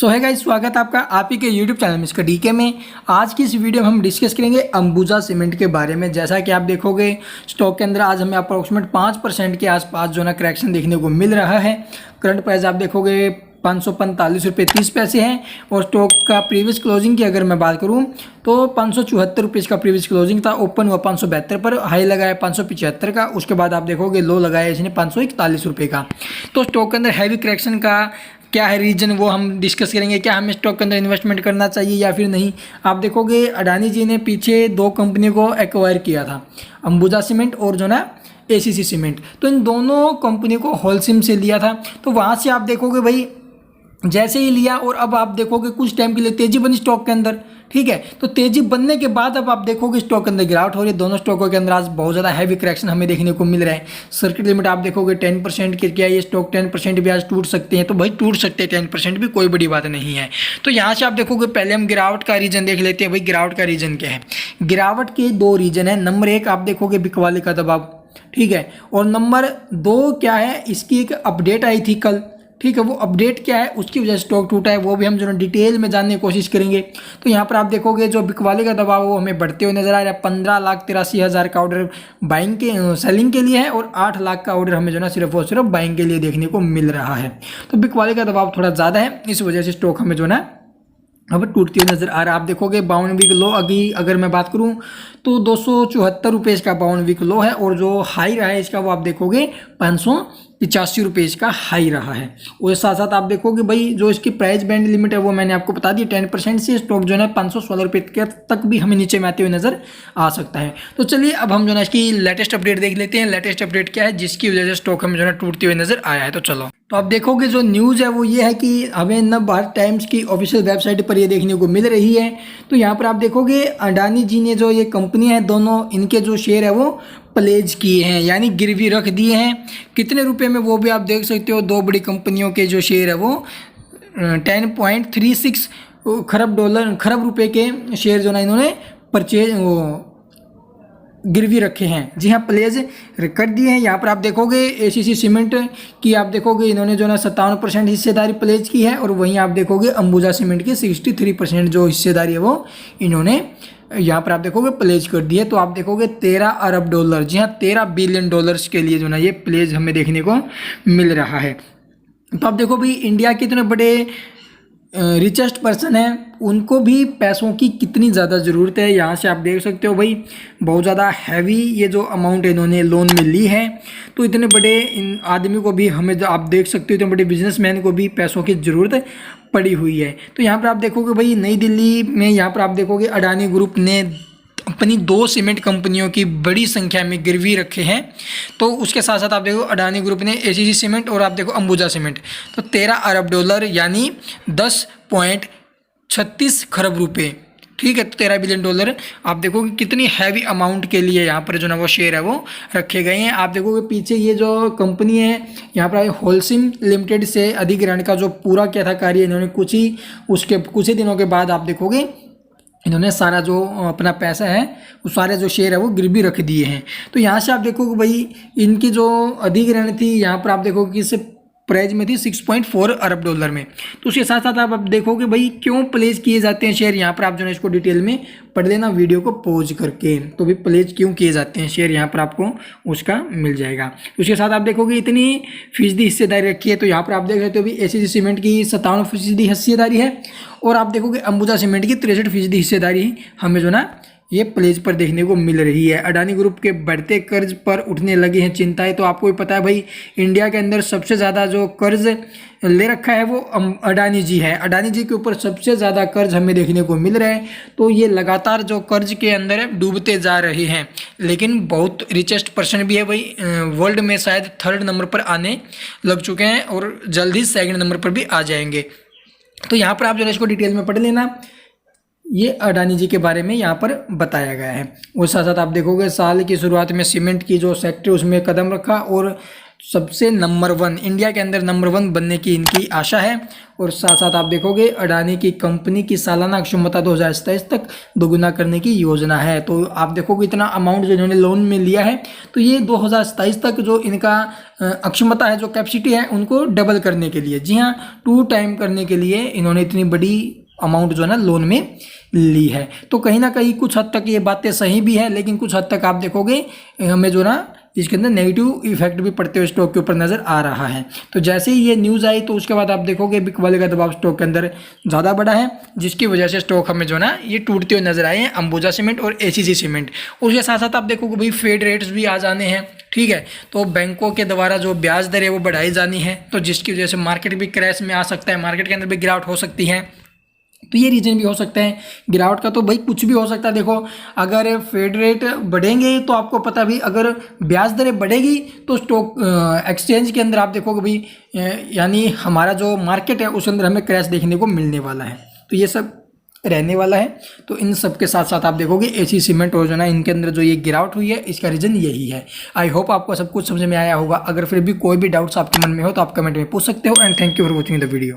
सो है गाइस, स्वागत है आपका आप ही के यूट्यूब चैनल मिस्टर डीके में। आज की इस वीडियो में हम डिस्कस करेंगे अंबुजा सीमेंट के बारे में। जैसा कि आप देखोगे स्टॉक के अंदर आज हमें अप्रोक्सीमेट 5% के आसपास जो ना करेक्शन देखने को मिल रहा है। करंट प्राइस आप देखोगे 545 रुपये 30 पैसे हैं और स्टॉक का प्रीवियस क्लोजिंग की अगर मैं बात करूं तो 574 रुपये का प्रीवियस क्लोजिंग था। ओपन हुआ 572 पर, हाई लगाया 575 का, उसके बाद आप देखोगे लो लगाया इसने 541 रुपये का। तो स्टॉक के अंदर हैवी करेक्शन का क्या है रीजन वो हम डिस्कस करेंगे। क्या हमें स्टॉक के अंदर इन्वेस्टमेंट करना चाहिए या फिर नहीं। आप देखोगे अडानी जी ने पीछे दो कंपनी को एक्वायर किया था, अंबुजा सीमेंट और जो ना एसीसी सीमेंट। तो इन दोनों कंपनी को होलसेल से लिया था। तो वहाँ से आप देखोगे भाई जैसे ही लिया और अब आप देखोगे कुछ टाइम के लिए तेजी बनी स्टॉक के अंदर, ठीक है। तो तेजी बनने के बाद अब आप देखोगे स्टॉक के अंदर गिरावट हो रही है। दोनों स्टॉकों के अंदर आज बहुत ज़्यादा हैवी करेक्शन हमें देखने को मिल रहा है। सर्किट लिमिट आप देखोगे 10% के, क्या ये स्टॉक 10% भी आज टूट सकते हैं। तो भाई टूट सकते हैं 10% भी, कोई बड़ी बात नहीं है। तो यहाँ से आप देखोगे पहले हम गिरावट का रीजन देख लेते हैं। भाई गिरावट का रीजन क्या है। गिरावट के दो रीजन है। नंबर एक आप देखोगे बिकवाली का दबाव, ठीक है। और नंबर दो क्या है, इसकी एक अपडेट आई थी कल, ठीक है। वो अपडेट क्या है उसकी वजह से स्टॉक टूटा है, वो भी हम जो है डिटेल में जानने की कोशिश करेंगे। तो यहाँ पर आप देखोगे जो बिकवाली का दबाव वो हमें बढ़ते हुए नजर आ रहा है। 15,83,000 का ऑर्डर बाइंग के सेलिंग के लिए है और 8 लाख का ऑर्डर हमें जो ना सिर्फ और सिर्फ बाइंग के लिए देखने को मिल रहा है। तो बिकवाली का दबाव थोड़ा ज़्यादा है, इस वजह से स्टॉक हमें जो ना अब टूटती हुई नजर आ रहा है। आप देखोगे 52 वीक लो अभी अगर मैं बात करूं तो 274 रुपये इसका 52 वीक लो है और जो हाई रहा है इसका वो आप देखोगे 585 रुपये इसका हाई रहा है। और साथ साथ आप देखोगे भाई जो इसकी प्राइस बैंड लिमिट है वो मैंने आपको बता दी 10% से स्टॉक जो है 516 रुपये तक भी हमें नीचे में आते हुए नजर आ सकता है। तो चलिए अब हम जो है इसकी लेटेस्ट अपडेट देख लेते हैं। लेटेस्ट अपडेट क्या है जिसकी वजह से स्टॉक हमें जो है टूटते हुए नजर आया है। तो चलो, तो आप देखोगे जो न्यूज़ है वो ये है कि हमें नवभारत टाइम्स की ऑफिशियल वेबसाइट पर ये देखने को मिल रही है। तो यहाँ पर आप देखोगे अडानी जी ने जो ये कंपनी है दोनों इनके जो शेयर है वो प्लेज किए हैं, यानी गिरवी रख दिए हैं। कितने रुपए में वो भी आप देख सकते हो। दो बड़ी कंपनियों के जो शेयर है वो 10.36 खरब रुपए के शेयर जो ना इन्होंने परचेज गिरवी रखे हैं। जी हाँ, प्लेज कर दिए हैं। यहाँ पर आप देखोगे एसीसी सीमेंट की आप देखोगे इन्होंने जो ना 57% हिस्सेदारी प्लेज की है और वहीं आप देखोगे अंबुजा सीमेंट की 63% जो हिस्सेदारी है वो इन्होंने यहाँ पर आप देखोगे प्लेज कर दी है। तो आप देखोगे 13 अरब डॉलर, जी हाँ 13 बिलियन डॉलर्स के लिए जो ना ये प्लेज हमें देखने को मिल रहा है। तो आप देखो भाई इंडिया के इतने बड़े रिचेस्ट पर्सन है, उनको भी पैसों की कितनी ज़्यादा ज़रूरत है। यहाँ से आप देख सकते हो भाई बहुत ज़्यादा हैवी ये जो अमाउंट इन्होंने लोन में ली है। तो इतने बड़े इन आदमी को भी हमें आप देख सकते हो इतने बड़े बिजनेसमैन को भी पैसों की ज़रूरत पड़ी हुई है। तो यहाँ पर आप देखोगे भाई नई दिल्ली में यहाँ पर आप देखोगे अडानी ग्रुप ने अपनी दो सीमेंट कंपनियों की बड़ी संख्या में गिरवी रखे हैं। तो उसके साथ साथ आप देखो अडानी ग्रुप ने एसीसी सीमेंट और आप देखो अंबुजा सीमेंट, तो 13 अरब डॉलर यानी 10.36 खरब रुपए, ठीक है। तो 13 बिलियन डॉलर आप देखोगे कितनी हैवी अमाउंट के लिए यहाँ पर जो ना वो शेयर है वो रखे गए हैं। आप देखोगे पीछे ये जो कंपनी है यहाँ पर होलसेल लिमिटेड से अधिग्रहण का जो पूरा क्या था कार्य इन्होंने कुछ ही दिनों के बाद आप देखोगे इन्होंने सारा जो अपना पैसा है वो सारे जो शेयर है वो गिरवी रख दिए हैं। तो यहाँ से आप देखोगे भाई इनकी जो अधिग्रहण थी यहाँ पर आप देखोगे इससे प्राइस में थी 6.4 अरब डॉलर में। तो उसके साथ साथ आप देखोगे भाई क्यों प्लेज किए जाते हैं शेयर, यहाँ पर आप जो है इसको डिटेल में पढ़ लेना वीडियो को पॉज करके। तो भी प्लेज क्यों किए जाते हैं शेयर यहाँ पर आपको उसका मिल जाएगा। उसके साथ आप देखोगे इतनी फीसदी हिस्सेदारी रखी है। तो यहाँ पर आप देख सकते हो भाई एसीसी सीमेंट की 57% हिस्सेदारी है और आप देखोगे अंबुजा सीमेंट की 63% हिस्सेदारी हमें जो ना ये प्लेज पर देखने को मिल रही है। अडानी ग्रुप के बढ़ते कर्ज पर उठने लगी हैं चिंताएं। तो आपको भी पता है भाई इंडिया के अंदर सबसे ज़्यादा जो कर्ज ले रखा है वो अडानी जी है। अडानी जी के ऊपर सबसे ज़्यादा कर्ज हमें देखने को मिल रहा है। तो ये लगातार जो कर्ज के अंदर डूबते जा रहे हैं, लेकिन बहुत रिचेस्ट पर्सन भी है भाई, वर्ल्ड में शायद 3rd नंबर पर आने लग चुके हैं और जल्द ही 2nd नंबर पर भी आ जाएंगे। तो यहाँ पर आप जो है इसको डिटेल में पढ़ लेना, ये अडानी जी के बारे में यहाँ पर बताया गया है। और साथ साथ आप देखोगे साल की शुरुआत में सीमेंट की जो सेक्टर उसमें कदम रखा और सबसे नंबर 1 इंडिया के अंदर नंबर 1 बनने की इनकी आशा है। और साथ साथ आप देखोगे अडानी की कंपनी की सालाना क्षमता 2027 तक दोगुना करने की योजना है। तो आप देखोगे इतना अमाउंट जो इन्होंने लोन में लिया है, तो ये 2027 तक जो इनका अक्षमता है, जो कैपेसिटी है, उनको डबल करने के लिए, जी हाँ 2 टाइम करने के लिए इन्होंने इतनी बड़ी अमाउंट जो है ना लोन में ली है। तो कहीं ना कहीं कुछ हद तक ये बातें सही भी है, लेकिन कुछ हद तक आप देखोगे हमें जो ना इसके अंदर नेगेटिव इफेक्ट भी पड़ते हुए स्टॉक के ऊपर नज़र आ रहा है। तो जैसे ही ये न्यूज़ आई तो उसके बाद आप देखोगे बिकवाली का दबाव स्टॉक के अंदर ज़्यादा बढ़ा है, जिसकी वजह से स्टॉक हमें जो ना ये टूटते हुए नजर आए हैं, अंबुजा सीमेंट और एसीसी सीमेंट। उसके साथ साथ आप देखोगे भाई फेड रेट्स भी आ जाने हैं, ठीक है। तो बैंकों के द्वारा जो ब्याज दर है वो बढ़ाई जानी है, तो जिसकी वजह से मार्केट भी क्रैश में आ सकता है, मार्केट के अंदर भी गिरावट हो सकती है। तो ये रीजन भी हो सकता है गिरावट का। तो भाई कुछ भी हो सकता है। देखो अगर फेड रेट बढ़ेंगे तो आपको पता भी, अगर ब्याज दरें बढ़ेगी तो स्टॉक एक्सचेंज के अंदर आप देखोगे भाई यानी हमारा जो मार्केट है उसके अंदर हमें क्रैश देखने को मिलने वाला है। तो ये सब रहने वाला है। तो इन सब के साथ साथ आप देखोगे एसी सीमेंट और जो ना इनके अंदर जो ये गिरावट हुई है इसका रीज़न यही है। आई होप आपको सब कुछ समझ में आया होगा। अगर फिर भी कोई भी डाउट्स आपके मन में हो तो आप कमेंट में पूछ सकते हो। And thank you for watching the video.